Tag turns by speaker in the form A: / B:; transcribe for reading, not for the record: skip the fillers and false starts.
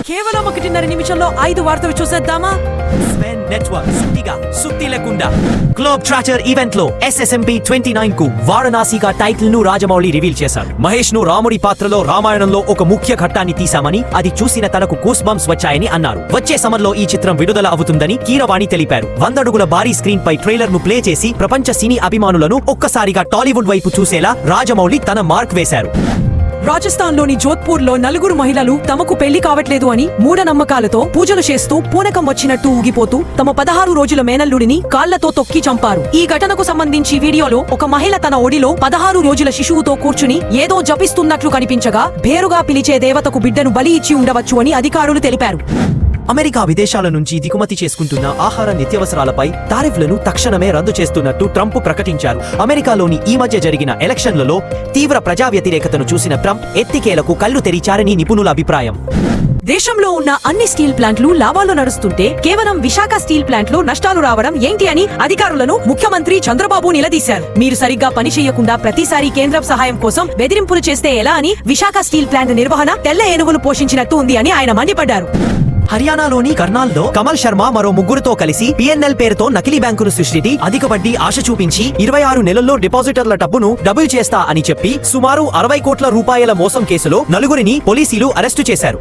A: కేవలం 1.5 నిమిషంలో 5 వార్తలు చూసేద్దామా?
B: స్పెన్ నెట్వర్క్ సుత్తిగా సుత్తి లేకుండా గ్లోబ్ ట్రాచర్ ఈవెంట్ లో SSMP 29 కు వారణాసిగా టైటిల్ ను రాజమౌళి రివీల్ చేశారు. మహేష్ ను రాముడి పాత్రలో రామాయణంలో ఒక ముఖ్య ఘట్టాన్ని తీశామని, అది చూసిన తనకు గూస్ బంప్స్ వచ్చాయని అన్నారు. వచ్చే సమ్మర్లో ఈ చిత్రం విడుదల అవుతుందని కీరవాణి తెలిపారు. 100 అడుగుల భారీ స్క్రీన్ పై ట్రైలర్ ను ప్లే చేసి ప్రపంచ సినీ అభిమానులను ఒక్కసారిగా టాలీవుడ్ వైపు చూసేలా రాజమౌళి తన మార్క్ వేశారు.
A: రాజస్థాన్ లోని జోధ్పూర్ లో 4 మహిళలు తమకు పెళ్లి కావట్లేదు అని మూఢనమ్మకాలతో పూజలు చేస్తూ పూనకం వచ్చినట్టు ఊగిపోతూ తమ 16 రోజుల మేనల్లుడిని కాళ్లతో తొక్కి చంపారు. ఈ ఘటనకు సంబంధించి వీడియోలో ఒక మహిళ తన ఒడిలో 16 రోజుల శిశువుతో కూర్చుని ఏదో జపిస్తున్నట్లు కనిపించగా, భేరుగా పిలిచే దేవతకు బిడ్డను బలి ఇచ్చి ఉండవచ్చు అని అధికారులు తెలిపారు.
B: అమెరికా విదేశాల నుంచి దిగుమతి చేసుకుంటున్న ఆహార నిత్యావసరాలపై టారిఫ్లను తక్షణమే రద్దు చేస్తున్నట్టు ట్రంప్ ప్రకటించారు. అమెరికాలోని ఈ మధ్య జరిగిన ఎలక్షన్లలో తీవ్ర ప్రజా వ్యతిరేకతను చూసిన ట్రంప్ ఎత్తికేలకు కళ్లు తెరిచారని నిపుణుల అభిప్రాయం.
A: దేశంలో ఉన్న అన్ని స్టీల్ ప్లాంట్లు లాభాల్లో నడుస్తుంటే కేవలం విశాఖ స్టీల్ ప్లాంట్ లో నష్టాలు రావడం ఏంటి అని అధికారులను ముఖ్యమంత్రి చంద్రబాబు నిలదీశారు. మీరు సరిగ్గా పని చేయకుండా ప్రతిసారి కేంద్రం సహాయం కోసం బెదిరింపులు చేస్తే ఎలా అని విశాఖ స్టీల్ ప్లాంట్ నిర్వహణ తెల్ల ఏనుగులు పోషించినట్టు ఉంది అని ఆయన మండిపడ్డారు.
B: హర్యానాలోని కర్నాల్లో కమల్ శర్మ మరో 3 కలిసి PNL పేరుతో నకిలీ బ్యాంకును సృష్టించి అధిక వడ్డీ ఆశ చూపించి 26 నెలల్లో డిపాజిటర్ల డబ్బును డబుల్ చేస్తా అని చెప్పి సుమారు 60 కోట్ల రూపాయల మోసం కేసులో 4 పోలీసులు అరెస్టు చేశారు.